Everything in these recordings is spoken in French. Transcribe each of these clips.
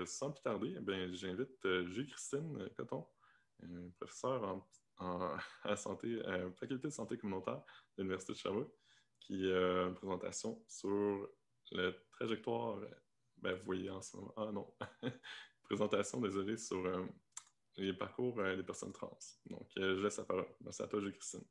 Sans plus tarder, j'invite Julie-Christine Coton, professeure à santé, faculté de santé communautaire de l'Université de Sherbrooke, qui a une présentation sur la trajectoire. Vous voyez en ce moment. Ah non. Présentation, désolé, sur les parcours des personnes trans. Donc, je laisse la parole. Merci à toi, Julie-Christine.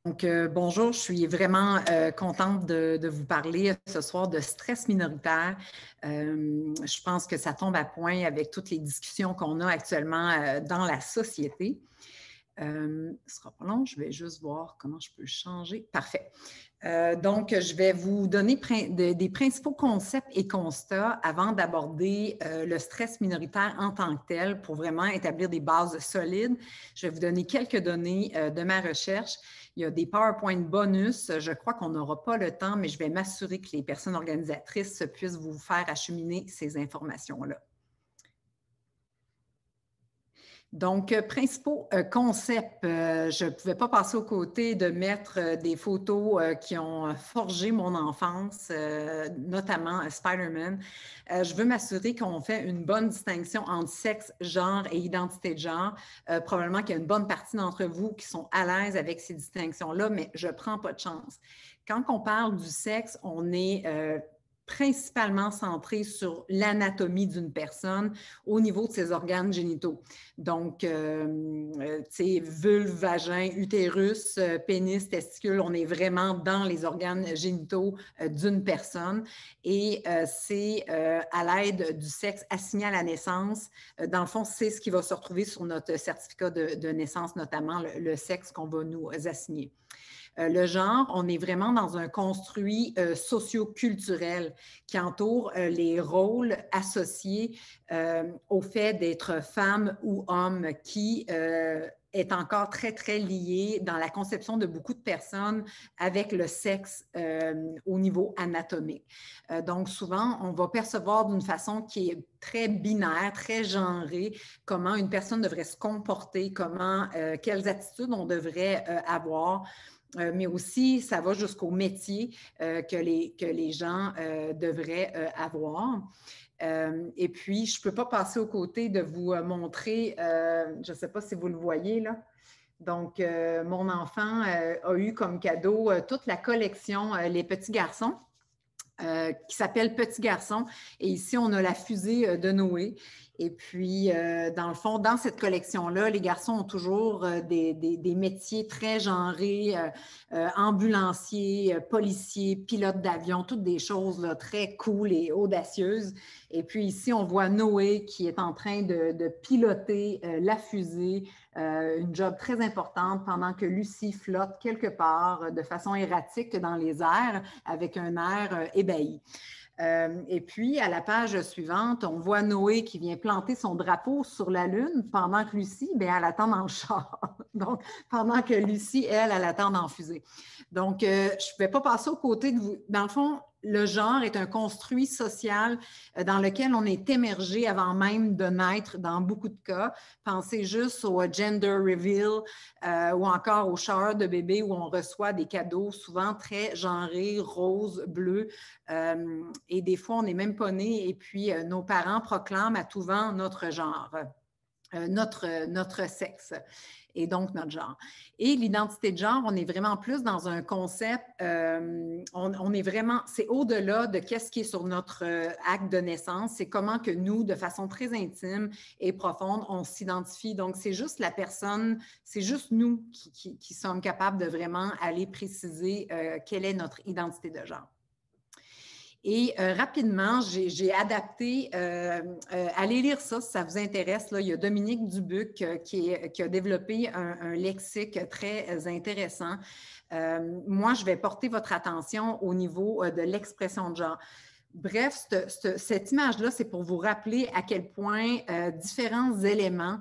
Donc, bonjour, je suis vraiment contente de vous parler ce soir de stress minoritaire. Je pense que ça tombe à point avec toutes les discussions qu'on a actuellement dans la société. Ce ne sera pas long, je vais juste voir comment je peux changer. Parfait. Donc, je vais vous donner des principaux concepts et constats avant d'aborder le stress minoritaire en tant que tel pour vraiment établir des bases solides. Je vais vous donner quelques données de ma recherche. Il y a des PowerPoint bonus. Je crois qu'on n'aura pas le temps, mais je vais m'assurer que les personnes organisatrices puissent vous faire acheminer ces informations-là. Donc, principaux concepts, je ne pouvais pas passer aux côtés de mettre des photos qui ont forgé mon enfance, notamment Spider-Man. Je veux m'assurer qu'on fait une bonne distinction entre sexe, genre et identité de genre. Probablement qu'il y a une bonne partie d'entre vous qui sont à l'aise avec ces distinctions-là, mais je ne prends pas de chance. Quand on parle du sexe, on est principalement centré sur l'anatomie d'une personne au niveau de ses organes génitaux. Donc, vulve, vagin, utérus, pénis, testicule, on est vraiment dans les organes génitaux d'une personne et c'est à l'aide du sexe assigné à la naissance. Dans le fond, c'est ce qui va se retrouver sur notre certificat de naissance, notamment le sexe qu'on va nous assigner. Le genre, on est vraiment dans un construit socio-culturel qui entoure les rôles associés au fait d'être femme ou homme qui est encore très, très lié dans la conception de beaucoup de personnes avec le sexe au niveau anatomique. Donc, souvent, on va percevoir d'une façon qui est très binaire, très genrée, comment une personne devrait se comporter, quelles attitudes on devrait avoir. Mais aussi, ça va jusqu'au métier que les gens devraient avoir. Et puis, je ne peux pas passer aux côtés de vous montrer, je ne sais pas si vous le voyez là. Donc, mon enfant a eu comme cadeau toute la collection Les Petits Garçons. Qui s'appelle Petit Garçon. Et ici, on a la fusée de Noé. Et puis, dans le fond, dans cette collection-là, les garçons ont toujours des métiers très genrés, ambulanciers, policiers, pilotes d'avion, toutes des choses là, très cool et audacieuses. Et puis ici, on voit Noé qui est en train de piloter la fusée, une job très importante pendant que Lucie flotte quelque part de façon erratique dans les airs avec un air ébahi. Et puis, à la page suivante, on voit Noé qui vient planter son drapeau sur la Lune pendant que Lucie, bien, elle attend dans le char. Donc, pendant que Lucie, elle attend en fusée. Donc, je ne vais pas passer aux côtés de vous. Dans le fond, le genre est un construit social dans lequel on est émergé avant même de naître dans beaucoup de cas. Pensez juste au gender reveal ou encore au shower de bébé où on reçoit des cadeaux souvent très genrés, rose, bleu. Et des fois, on n'est même pas né et puis nos parents proclament à tout vent notre genre, notre sexe et donc notre genre. Et l'identité de genre, on est vraiment plus dans un concept, on est vraiment, c'est au-delà de qu'est-ce qui est sur notre acte de naissance, c'est comment que nous, de façon très intime et profonde, on s'identifie. Donc, c'est juste la personne, c'est juste nous qui sommes capables de vraiment aller préciser quelle est notre identité de genre. Et rapidement, j'ai adapté, allez lire ça si ça vous intéresse. Là, il y a Dominique Dubuc qui a développé un lexique très intéressant. Moi, je vais porter votre attention au niveau de l'expression de genre. Bref, cette image-là, c'est pour vous rappeler à quel point différents éléments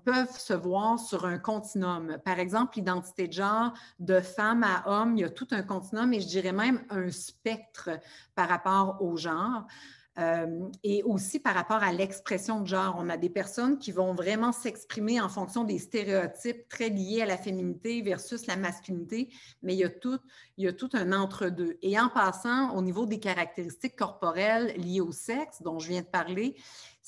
peuvent se voir sur un continuum. Par exemple, l'identité de genre de femme à homme, il y a tout un continuum et je dirais même un spectre par rapport au genre. Et aussi par rapport à l'expression de genre, on a des personnes qui vont vraiment s'exprimer en fonction des stéréotypes très liés à la féminité versus la masculinité, mais il y a tout un entre-deux. Et en passant, au niveau des caractéristiques corporelles liées au sexe, dont je viens de parler,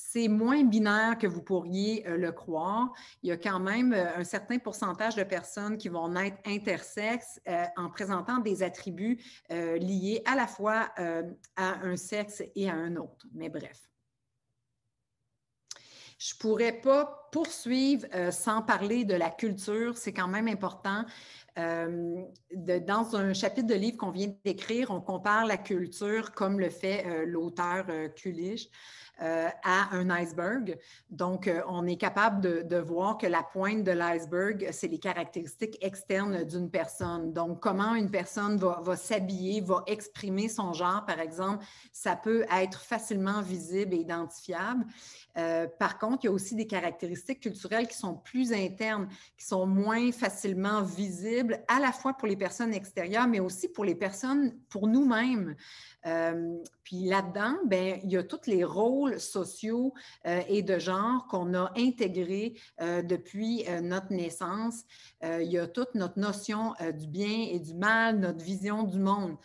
c'est moins binaire que vous pourriez le croire. Il y a quand même un certain pourcentage de personnes qui vont naître intersexes en présentant des attributs liés à la fois à un sexe et à un autre. Mais bref. Je ne pourrais pas poursuivre sans parler de la culture. C'est quand même important. Dans un chapitre de livre qu'on vient d'écrire, on compare la culture, comme le fait l'auteur Kulisch, à un iceberg. Donc, on est capable de voir que la pointe de l'iceberg, c'est les caractéristiques externes d'une personne. Donc, comment une personne va s'habiller, va exprimer son genre, par exemple, ça peut être facilement visible et identifiable. Par contre, il y a aussi des caractéristiques culturelles qui sont plus internes, qui sont moins facilement visibles, à la fois pour les personnes extérieures, mais aussi pour les personnes, pour nous-mêmes. Puis là-dedans, bien, il y a tous les rôles sociaux et de genre qu'on a intégrés depuis notre naissance. Il y a toute notre notion du bien et du mal, notre vision du monde.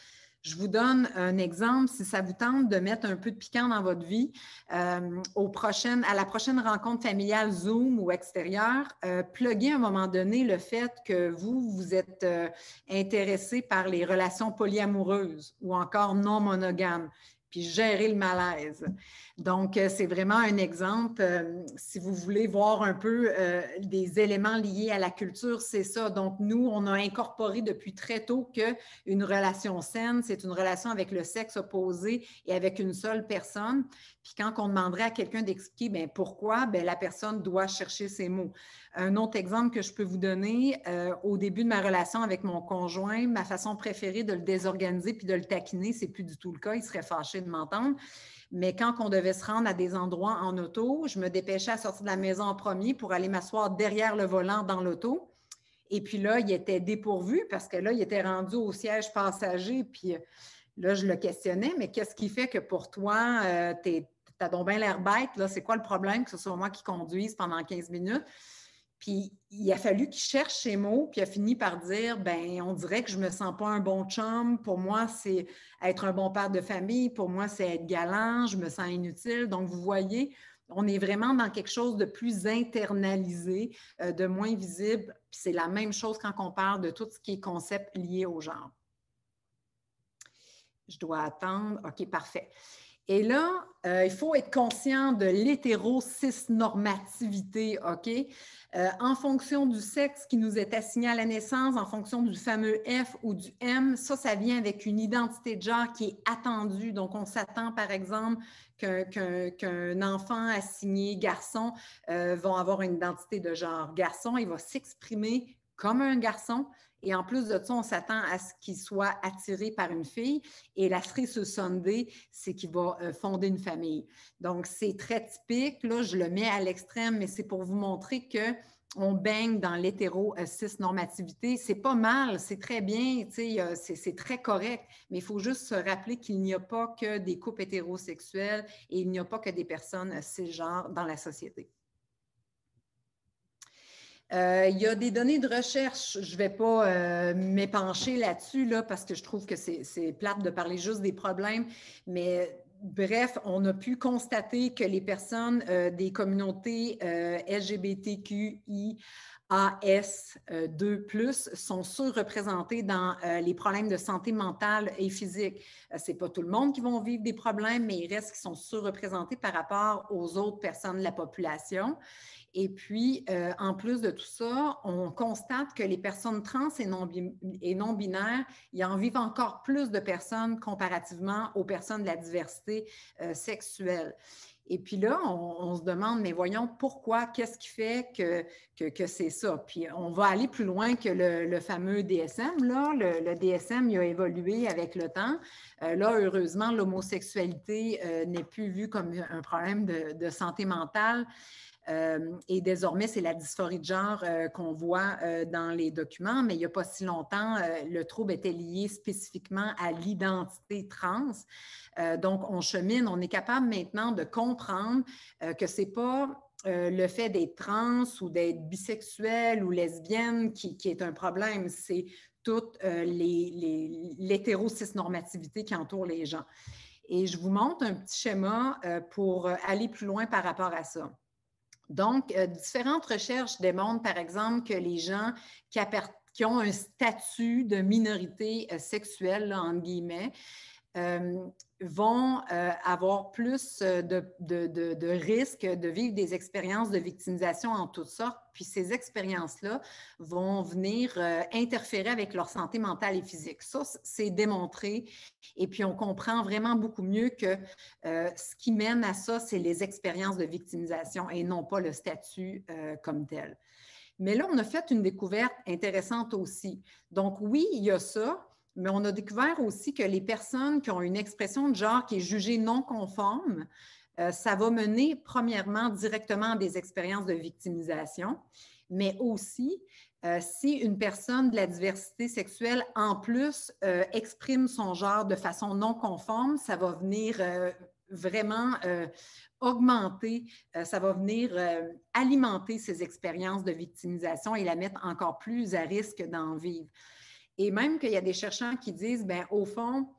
Je vous donne un exemple, si ça vous tente de mettre un peu de piquant dans votre vie, à la prochaine rencontre familiale Zoom ou extérieure, pluguez à un moment donné le fait que vous êtes intéressé par les relations polyamoureuses ou encore non monogames, puis gérer le malaise. Donc, c'est vraiment un exemple. Si vous voulez voir un peu des éléments liés à la culture, c'est ça. Donc, nous, on a incorporé depuis très tôt qu'une relation saine, c'est une relation avec le sexe opposé et avec une seule personne. Puis quand on demanderait à quelqu'un d'expliquer bien, pourquoi, bien, la personne doit chercher ses mots. Un autre exemple que je peux vous donner, au début de ma relation avec mon conjoint, ma façon préférée de le désorganiser puis de le taquiner, c'est plus du tout le cas, il serait fâché de m'entendre. Mais quand on devait se rendre à des endroits en auto, je me dépêchais à sortir de la maison en premier pour aller m'asseoir derrière le volant dans l'auto. Et puis là, il était dépourvu parce que là, il était rendu au siège passager. Puis là, je le questionnais, mais qu'est-ce qui fait que pour toi, t'as donc bien l'air bête, là, c'est quoi le problème que ce soit moi qui conduise pendant 15 minutes? Puis il a fallu qu'il cherche ses mots, puis il a fini par dire, ben on dirait que je me sens pas un bon chum. Pour moi, c'est être un bon père de famille. Pour moi, c'est être galant. Je me sens inutile. Donc, vous voyez, on est vraiment dans quelque chose de plus internalisé, de moins visible. Puis c'est la même chose quand on parle de tout ce qui est concept lié au genre. Je dois attendre. OK, parfait. Et là, il faut être conscient de l'hétéro-cis-normativité, OK? En fonction du sexe qui nous est assigné à la naissance, en fonction du fameux F ou du M, ça vient avec une identité de genre qui est attendue. Donc, on s'attend, par exemple, qu'un enfant assigné garçon va avoir une identité de genre garçon. Il va s'exprimer comme un garçon. Et en plus de ça, on s'attend à ce qu'il soit attiré par une fille. Et la cerise Sunday, c'est qu'il va fonder une famille. Donc, c'est très typique. Là, je le mets à l'extrême, mais c'est pour vous montrer qu'on baigne dans l'hétéro-cis-normativité. C'est pas mal, c'est très bien, c'est très correct, mais il faut juste se rappeler qu'il n'y a pas que des couples hétérosexuels et il n'y a pas que des personnes cisgenres dans la société. Il y a des données de recherche, je ne vais pas m'épancher là-dessus là, parce que je trouve que c'est plate de parler juste des problèmes, mais bref, on a pu constater que les personnes des communautés LGBTQI, AS2+, sont surreprésentées dans les problèmes de santé mentale et physique. Ce n'est pas tout le monde qui va vivre des problèmes, mais il reste qui sont surreprésentés par rapport aux autres personnes de la population. Et puis, en plus de tout ça, on constate que les personnes trans et non-binaires, ils en vivent encore plus de personnes comparativement aux personnes de la diversité sexuelle. Et puis là, on se demande, mais voyons, pourquoi, qu'est-ce qui fait que c'est ça? Puis on va aller plus loin que le fameux DSM. Là. Le DSM, il a évolué avec le temps. Là, heureusement, l'homosexualité n'est plus vue comme un problème de santé mentale. Et désormais, c'est la dysphorie de genre qu'on voit dans les documents, mais il n'y a pas si longtemps, le trouble était lié spécifiquement à l'identité trans. Donc, on chemine, on est capable maintenant de comprendre que ce n'est pas le fait d'être trans ou d'être bisexuelle ou lesbienne qui est un problème, c'est toute l'hétéro-cis-normativité qui entoure les gens. Et je vous montre un petit schéma pour aller plus loin par rapport à ça. Donc, différentes recherches démontrent, par exemple, que les gens qui ont un statut de minorité sexuelle, là, entre guillemets, vont avoir plus de risques de vivre des expériences de victimisation en toutes sortes. Puis ces expériences-là vont venir interférer avec leur santé mentale et physique. Ça, c'est démontré. Et puis, on comprend vraiment beaucoup mieux que ce qui mène à ça, c'est les expériences de victimisation et non pas le statut comme tel. Mais là, on a fait une découverte intéressante aussi. Donc, oui, il y a ça. Mais on a découvert aussi que les personnes qui ont une expression de genre qui est jugée non conforme, ça va mener premièrement directement à des expériences de victimisation, mais aussi si une personne de la diversité sexuelle, en plus, exprime son genre de façon non conforme, ça va venir vraiment augmenter, ça va venir alimenter ces expériences de victimisation et la mettre encore plus à risque d'en vivre. Et même qu'il y a des chercheurs qui disent, bien, au fond,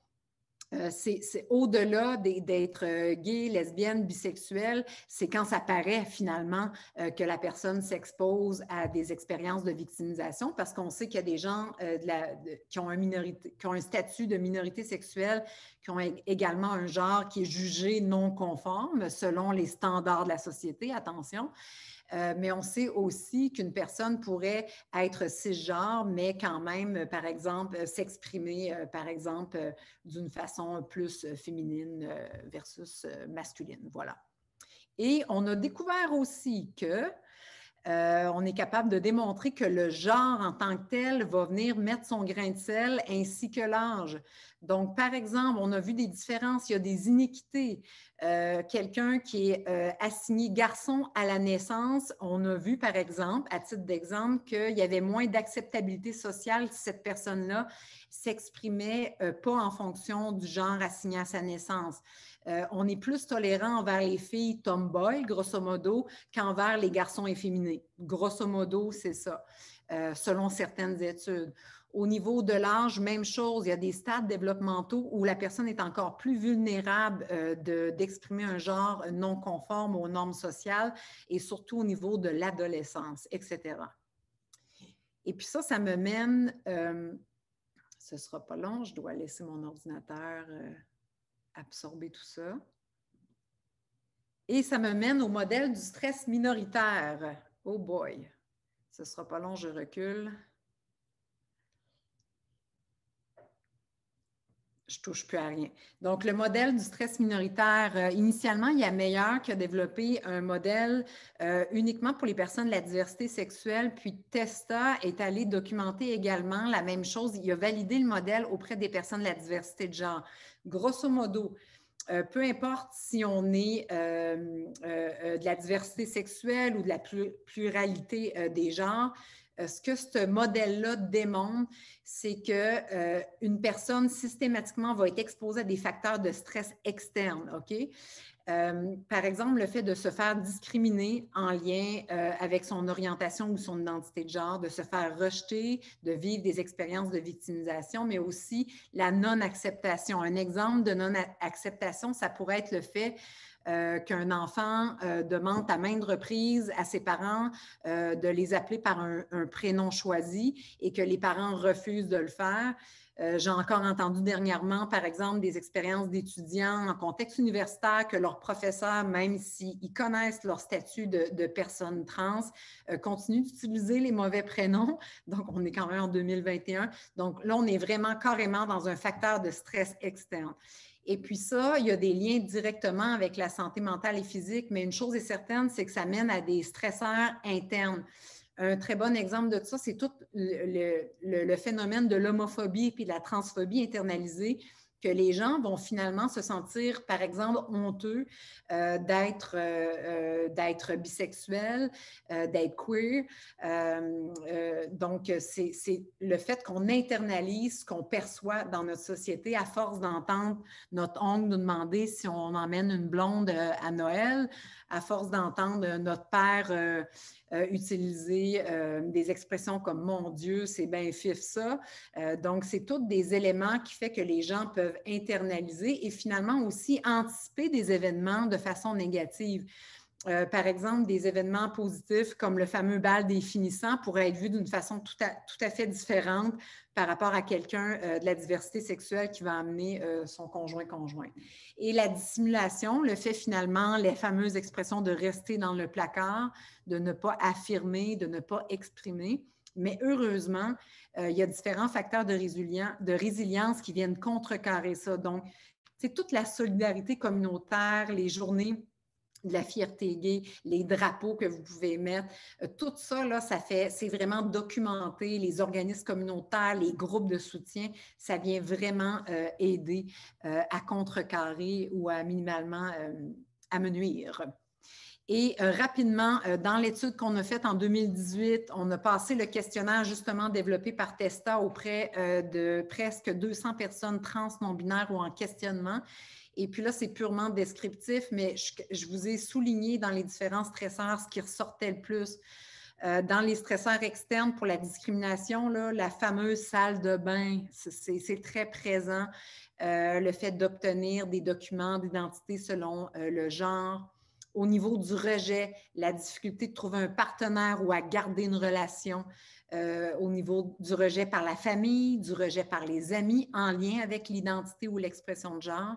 c'est au-delà d'être gay, lesbienne, bisexuelle, c'est quand ça paraît finalement que la personne s'expose à des expériences de victimisation parce qu'on sait qu'il y a des gens qui ont un statut de minorité sexuelle, qui ont également un genre qui est jugé non conforme selon les standards de la société, attention. Mais on sait aussi qu'une personne pourrait être cisgenre, mais quand même, par exemple, s'exprimer, par exemple, d'une façon plus féminine versus masculine. Voilà. Et on a découvert aussi que on est capable de démontrer que le genre en tant que tel va venir mettre son grain de sel ainsi que l'âge. Donc, par exemple, on a vu des différences, il y a des iniquités. Quelqu'un qui est assigné garçon à la naissance, on a vu, par exemple, à titre d'exemple, qu'il y avait moins d'acceptabilité sociale si cette personne-là s'exprimait pas en fonction du genre assigné à sa naissance. On est plus tolérant envers les filles tomboy, grosso modo, qu'envers les garçons efféminés. Grosso modo, c'est ça, selon certaines études. Au niveau de l'âge, même chose, il y a des stades développementaux où la personne est encore plus vulnérable d'exprimer un genre non conforme aux normes sociales et surtout au niveau de l'adolescence, etc. Et puis ça me mène, ce ne sera pas long, je dois laisser mon ordinateur absorber tout ça. Et ça me mène au modèle du stress minoritaire. Oh boy! Ce ne sera pas long, je recule. Je ne touche plus à rien. Donc, le modèle du stress minoritaire, initialement, il y a Meyer qui a développé un modèle uniquement pour les personnes de la diversité sexuelle, puis Testa est allé documenter également la même chose. Il a validé le modèle auprès des personnes de la diversité de genre. Grosso modo, peu importe si on est de la diversité sexuelle ou de la pluralité des genres, ce que ce modèle-là démontre, c'est qu'une personne systématiquement va être exposée à des facteurs de stress externes, OK? Par exemple, le fait de se faire discriminer en lien avec son orientation ou son identité de genre, de se faire rejeter, de vivre des expériences de victimisation, mais aussi la non-acceptation. Un exemple de non-acceptation, ça pourrait être le fait qu'un enfant demande à maintes reprises à ses parents de les appeler par un prénom choisi et que les parents refusent de le faire. J'ai encore entendu dernièrement, par exemple, des expériences d'étudiants en contexte universitaire que leurs professeurs, même s'ils connaissent leur statut de personne trans, continuent d'utiliser les mauvais prénoms. Donc, on est quand même en 2021. Donc, là, on est vraiment carrément dans un facteur de stress externe. Et puis ça, il y a des liens directement avec la santé mentale et physique, mais une chose est certaine, c'est que ça mène à des stresseurs internes. Un très bon exemple de ça, c'est tout le phénomène de l'homophobie et de la transphobie internalisée que les gens vont finalement se sentir, par exemple, honteux d'être bisexuel, d'être queer. Donc, c'est le fait qu'on internalise ce qu'on perçoit dans notre société à force d'entendre notre oncle nous demander si on emmène une blonde à Noël, à force d'entendre notre père utiliser des expressions comme « mon Dieu, c'est bien fif ça ». Donc, c'est tous des éléments qui font que les gens peuvent internaliser et finalement aussi anticiper des événements de façon négative. Par exemple, des événements positifs comme le fameux bal des finissants pourraient être vus d'une façon tout à fait différente par rapport à quelqu'un de la diversité sexuelle qui va amener son conjoint-conjointe. Et la dissimulation, le fait finalement, les fameuses expressions de rester dans le placard, de ne pas affirmer, de ne pas exprimer. Mais heureusement, il y a différents facteurs de résilience qui viennent contrecarrer ça. Donc, c'est toute la solidarité communautaire, les journées de la fierté gay, les drapeaux que vous pouvez mettre, tout ça, là, c'est vraiment documenté, les organismes communautaires, les groupes de soutien, ça vient vraiment aider à contrecarrer ou à minimalement amenuire. Et rapidement, dans l'étude qu'on a faite en 2018, on a passé le questionnaire justement développé par Testa auprès de presque 200 personnes trans non-binaires ou en questionnement. Et puis là, c'est purement descriptif, mais je vous ai souligné dans les différents stresseurs ce qui ressortait le plus. Dans les stresseurs externes pour la discrimination, là, la fameuse salle de bain, c'est très présent. Le fait d'obtenir des documents d'identité selon le genre. Au niveau du rejet, la difficulté de trouver un partenaire ou à garder une relation. Au niveau du rejet par la famille, du rejet par les amis en lien avec l'identité ou l'expression de genre.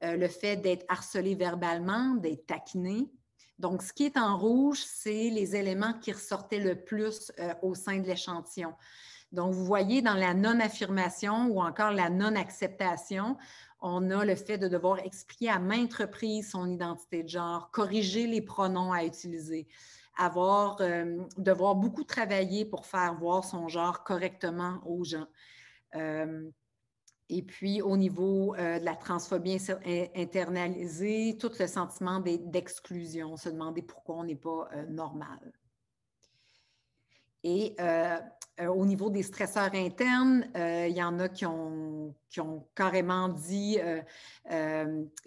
Le fait d'être harcelé verbalement, d'être taquiné. Donc, ce qui est en rouge, c'est les éléments qui ressortaient le plus au sein de l'échantillon. Donc, vous voyez, dans la non-affirmation ou encore la non-acceptation, on a le fait de devoir expliquer à maintes reprises son identité de genre, corriger les pronoms à utiliser, devoir beaucoup travailler pour faire voir son genre correctement aux gens. Et puis, au niveau de la transphobie internalisée, tout le sentiment d'exclusion, se demander pourquoi on n'est pas normal. Et au niveau des stresseurs internes, il y en a qui ont carrément dit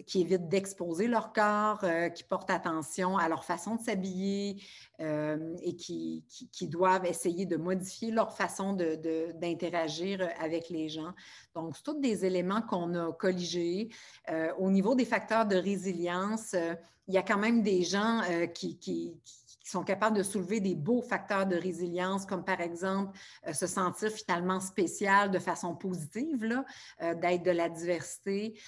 qu'ils évitent d'exposer leur corps, qui portent attention à leur façon de s'habiller et qui doivent essayer de modifier leur façon d'interagir avec les gens. Donc, c'est tous des éléments qu'on a colligés. Au niveau des facteurs de résilience, il y a quand même des gens qui sont capables de soulever des beaux facteurs de résilience, comme par exemple se sentir finalement spécial de façon positive, d'être de la diversité,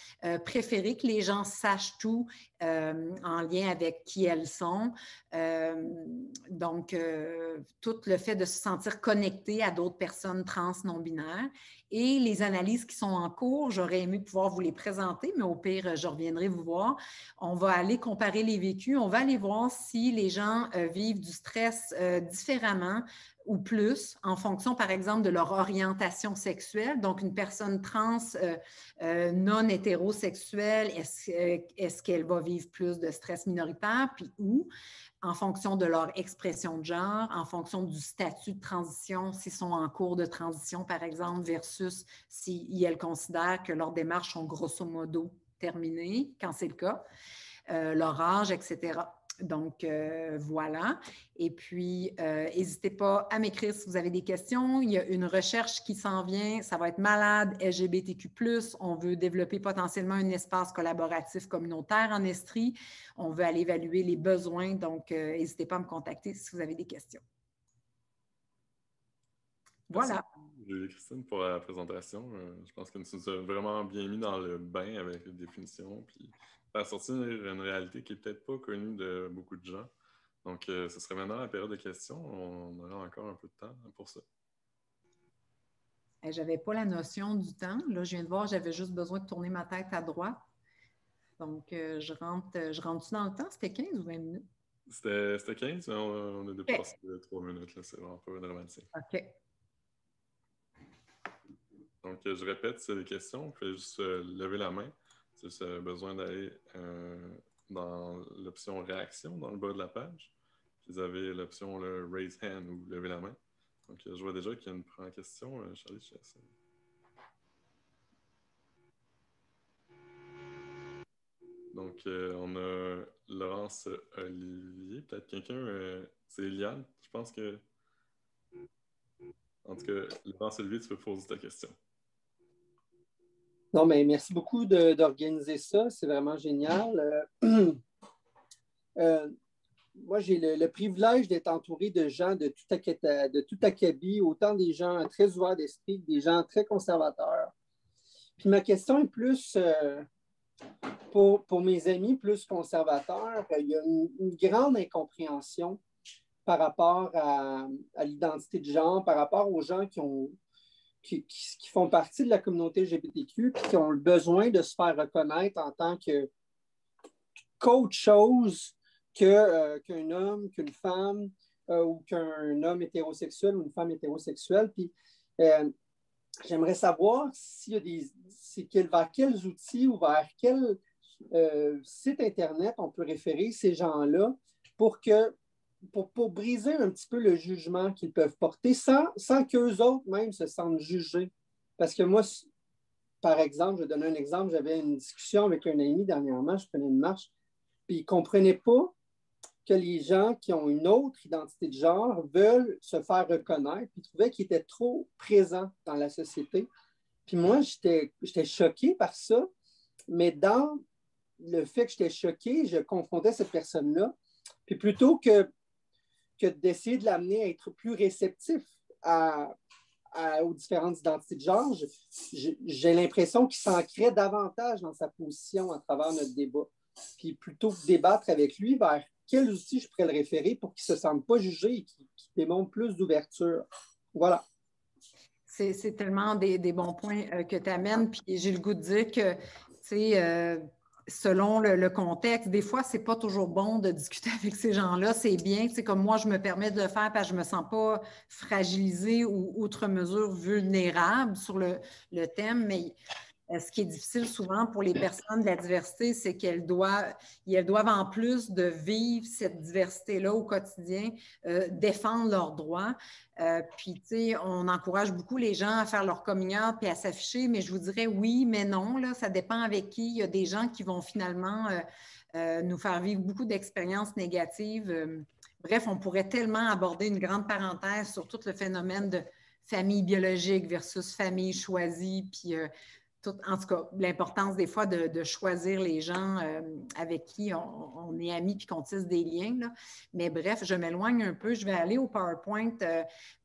préférer que les gens sachent tout en lien avec qui elles sont. Donc, tout le fait de se sentir connecté à d'autres personnes trans non-binaires. Et les analyses qui sont en cours, j'aurais aimé pouvoir vous les présenter, mais au pire, je reviendrai vous voir. On va aller comparer les vécus. On va aller voir si les gens vivent du stress différemment ou plus en fonction, par exemple, de leur orientation sexuelle. Donc, une personne trans non hétérosexuelle, est-ce qu'elle va vivre plus de stress minoritaire, puis où? En fonction de leur expression de genre, en fonction du statut de transition, s'ils sont en cours de transition, par exemple, versus si elles considèrent que leurs démarches sont grosso modo terminées, quand c'est le cas, leur âge, etc. Donc, voilà. Et puis, n'hésitez pas à m'écrire si vous avez des questions. Il y a une recherche qui s'en vient. Ça va être malade, LGBTQ+. On veut développer potentiellement un espace collaboratif communautaire en Estrie. On veut aller évaluer les besoins. Donc, n'hésitez pas à me contacter si vous avez des questions. Voilà. Merci, Julie-Christine, pour la présentation. Je pense que tu nous as vraiment bien mis dans le bain avec les définitions, puis faire sortir une réalité qui n'est peut-être pas connue de beaucoup de gens. Donc, ce serait maintenant la période de questions. On aura encore un peu de temps pour ça. Je n'avais pas la notion du temps. Là, je viens de voir, j'avais juste besoin de tourner ma tête à droite. Donc, je rentre-tu dans le temps? C'était 15 ou 20 minutes? C'était 15, mais on a dépassé 3 minutes. C'est vraiment pas dramatique. OK. Donc, je répète, si vous avez des questions, vous pouvez juste lever la main. Si vous avez besoin d'aller dans l'option réaction dans le bas de la page, vous avez l'option le raise hand ou lever la main. Donc, je vois déjà qu'il y a une première question. Charlie, je laisse. Donc, on a Laurence Olivier. Peut-être quelqu'un, c'est Eliane. Je pense que. En tout cas, Laurence Olivier, tu peux poser ta question. Non, mais merci beaucoup d'organiser ça. C'est vraiment génial. Moi, j'ai le privilège d'être entouré de gens de tout acabit, autant des gens très ouverts d'esprit que des gens très conservateurs. Puis ma question est plus pour mes amis plus conservateurs. Il y a une grande incompréhension par rapport à l'identité de genre, par rapport aux gens qui font partie de la communauté LGBTQ et qui ont le besoin de se faire reconnaître en tant qu'autre chose qu'un homme, qu'une femme ou qu'un homme hétérosexuel ou une femme hétérosexuelle. Puis j'aimerais savoir s'il y a vers quels outils ou vers quel site Internet on peut référer ces gens-là pour briser un petit peu le jugement qu'ils peuvent porter sans qu'eux autres même se sentent jugés. Parce que moi, par exemple, je vais donner un exemple, j'avais une discussion avec un ami dernièrement, je prenais une marche, puis il ne comprenait pas que les gens qui ont une autre identité de genre veulent se faire reconnaître, puis il trouvait qu'ils étaient trop présents dans la société. Puis moi, j'étais choqué par ça, mais dans le fait que j'étais choqué, je confrontais cette personne-là, puis plutôt que d'essayer de l'amener à être plus réceptif aux différentes identités de genre, j'ai l'impression qu'il s'ancrait davantage dans sa position à travers notre débat. Puis plutôt que débattre avec lui vers quels outils je pourrais le référer pour qu'il ne se sente pas jugé et qu'il démontre plus d'ouverture. Voilà. C'est tellement des bons points que tu amènes. Puis j'ai le goût de dire que, tu sais, selon le contexte, des fois, c'est pas toujours bon de discuter avec ces gens-là. C'est bien, c'est comme moi, je me permets de le faire parce que je me sens pas fragilisée ou outre mesure vulnérable sur le thème, mais ce qui est difficile souvent pour les personnes de la diversité, c'est qu'elles doivent en plus de vivre cette diversité-là au quotidien, défendre leurs droits. Puis, tu sais, on encourage beaucoup les gens à faire leur coming out puis à s'afficher, mais je vous dirais oui, mais non, là, ça dépend avec qui. Il y a des gens qui vont finalement nous faire vivre beaucoup d'expériences négatives. Bref, on pourrait tellement aborder une grande parenthèse sur tout le phénomène de famille biologique versus famille choisie, puis en tout cas, l'importance des fois de choisir les gens avec qui on est amis puis qu'on tisse des liens. Là. Mais bref, je m'éloigne un peu. Je vais aller au PowerPoint.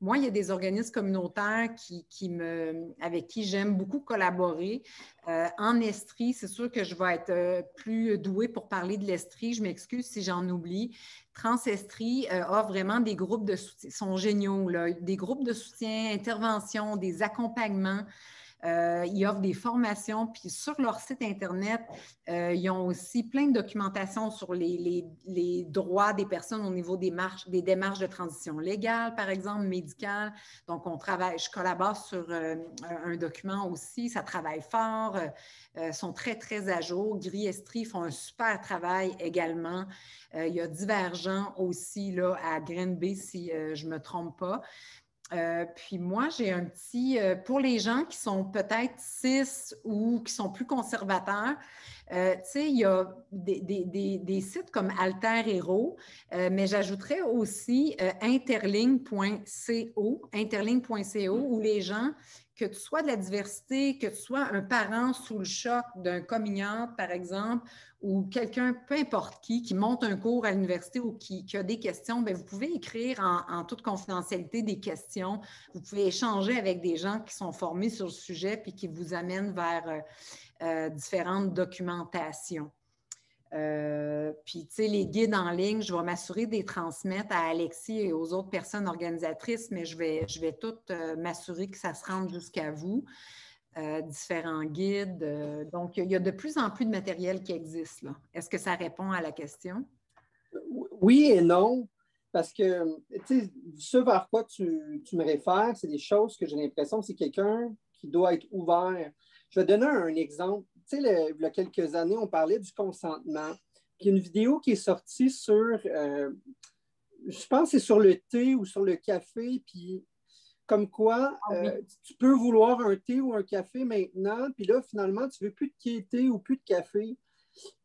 Moi, il y a des organismes communautaires avec qui j'aime beaucoup collaborer. En Estrie, c'est sûr que je vais être plus douée pour parler de l'Estrie. Je m'excuse si j'en oublie. Transestrie offre vraiment des groupes de soutien. Ils sont géniaux, là. Des groupes de soutien, intervention, des accompagnements. Ils offrent des formations, puis sur leur site Internet, ils ont aussi plein de documentation sur les droits des personnes au niveau des démarches de transition légale, par exemple, médicale. Donc, je collabore sur un document aussi, ça travaille fort, sont très, très à jour. Gris Estrie font un super travail également. Il y a Divergent aussi là, à Green Bay, si je ne me trompe pas. Puis moi, j'ai un petit... pour les gens qui sont peut-être cis ou qui sont plus conservateurs, tu sais, il y a des sites comme Alter Hero, mais j'ajouterais aussi interligne.co, où les gens, que tu sois de la diversité, que tu sois un parent sous le choc d'un coming out, par exemple, ou quelqu'un, peu importe qui monte un cours à l'université ou qui a des questions, bien, vous pouvez écrire en toute confidentialité des questions. Vous pouvez échanger avec des gens qui sont formés sur le sujet puis qui vous amènent vers différentes documentations. Puis, tu sais, les guides en ligne, je vais m'assurer de les transmettre à Alexis et aux autres personnes organisatrices, mais je vais toutes m'assurer que ça se rende jusqu'à vous. Différents guides. Donc, il y a de plus en plus de matériel qui existe, là. Est-ce que ça répond à la question? Oui et non, parce que, tu sais, ce vers quoi tu me réfères, c'est des choses que j'ai l'impression que c'est quelqu'un qui doit être ouvert. Je vais donner un exemple. Tu sais, il y a quelques années, on parlait du consentement. Il y a une vidéo qui est sortie sur, je pense que c'est sur le thé ou sur le café, puis comme quoi, tu peux vouloir un thé ou un café maintenant, puis là, finalement, tu ne veux plus de thé ou plus de café.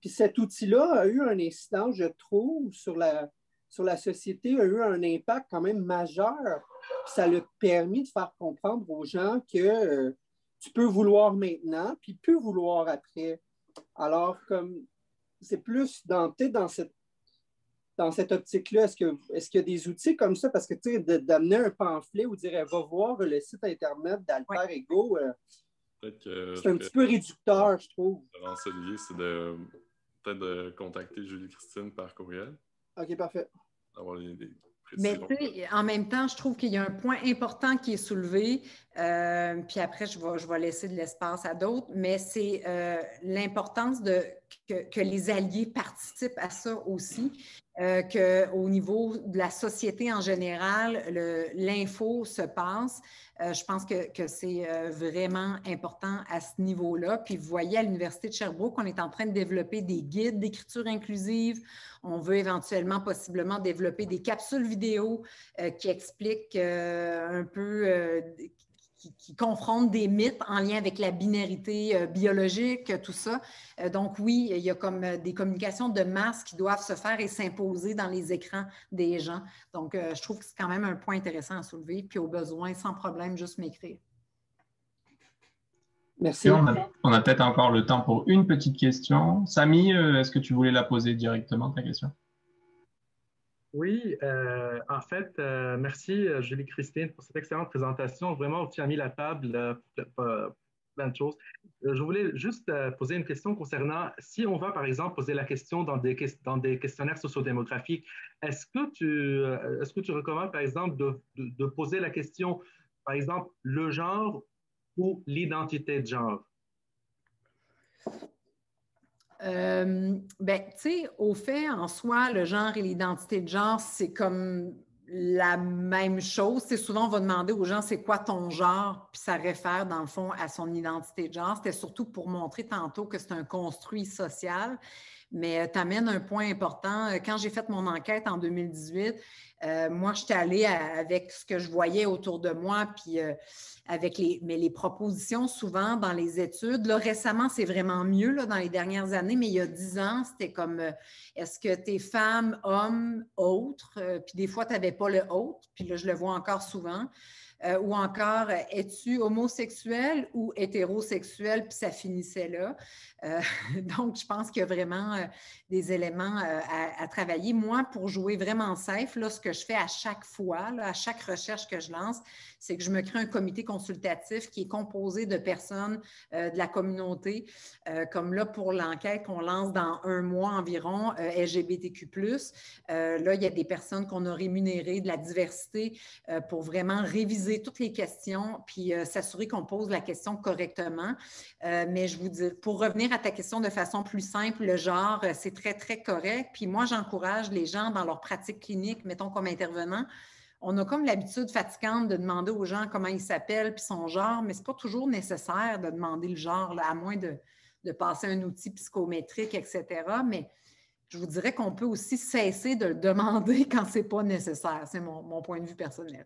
Puis cet outil-là a eu un incident, je trouve, sur la société, a eu un impact quand même majeur. Puis ça l'a permis de faire comprendre aux gens que tu peux vouloir maintenant, puis plus vouloir après. Alors, comme c'est plus dans cette optique-là, est-ce qu'il y a des outils comme ça? Parce que, tu sais, d'amener un pamphlet ou dire, va voir le site Internet d'Alter Ego, c'est un petit peu réducteur, je trouve. Olivier, c'est peut-être de contacter Julie-Christine par courriel. OK, parfait. D'avoir des mais tu sais, en même temps, je trouve qu'il y a un point important qui est soulevé, puis après, je vais laisser de l'espace à d'autres, mais c'est l'importance que les alliés participent à ça aussi, qu'au niveau de la société en général, l'info se passe. Je pense que c'est vraiment important à ce niveau-là. Puis vous voyez, à l'Université de Sherbrooke, on est en train de développer des guides d'écriture inclusive. On veut éventuellement, possiblement, développer des capsules vidéo qui expliquent un peu, qui confrontent des mythes en lien avec la binarité biologique, tout ça. Donc oui, il y a comme des communications de masse qui doivent se faire et s'imposer dans les écrans des gens. Donc, je trouve que c'est quand même un point intéressant à soulever, puis au besoin, sans problème, juste m'écrire. Merci. Et on a peut-être encore le temps pour une petite question. Samy, est-ce que tu voulais la poser directement, ta question? Oui, en fait, merci Julie-Christine pour cette excellente présentation. Vraiment, tu as mis la table plein de choses. Je voulais juste poser une question concernant, si on va par exemple poser la question dans des questionnaires sociodémographiques, est-ce que tu recommandes par exemple de poser la question, par exemple, le genre ou l'identité de genre? Ben, tu sais, au fait, en soi, le genre et l'identité de genre, c'est comme la même chose. C'est souvent, on va demander aux gens, c'est quoi ton genre? Puis ça réfère, dans le fond, à son identité de genre. C'était surtout pour montrer tantôt que c'est un construit social. Mais tu amènes un point important. Quand j'ai fait mon enquête en 2018, moi, j'étais allée avec ce que je voyais autour de moi, puis avec les propositions souvent dans les études. Là, récemment, c'est vraiment mieux là, dans les dernières années, mais il y a 10 ans, c'était comme est-ce que tu es femme, homme, autre? Puis des fois, tu n'avais pas le autre, puis là, je le vois encore souvent. Ou encore, es-tu homosexuel ou hétérosexuel? Puis ça finissait là. Donc, je pense qu'il y a vraiment des éléments à travailler. Moi, pour jouer vraiment safe, là, ce que je fais à chaque fois, là, à chaque recherche que je lance, c'est que je me crée un comité consultatif qui est composé de personnes de la communauté. Comme là, pour l'enquête qu'on lance dans 1 mois environ, LGBTQ+. Là, il y a des personnes qu'on a rémunérées, de la diversité, pour vraiment réviser toutes les questions, puis s'assurer qu'on pose la question correctement. Mais je vous dis, pour revenir à ta question de façon plus simple, le genre, c'est très, très correct. Puis moi, j'encourage les gens dans leur pratique clinique, mettons comme intervenant. On a comme l'habitude fatigante de demander aux gens comment ils s'appellent puis son genre, mais ce n'est pas toujours nécessaire de demander le genre, là, à moins de passer un outil psychométrique, etc. Mais je vous dirais qu'on peut aussi cesser de le demander quand ce n'est pas nécessaire. C'est mon point de vue personnel.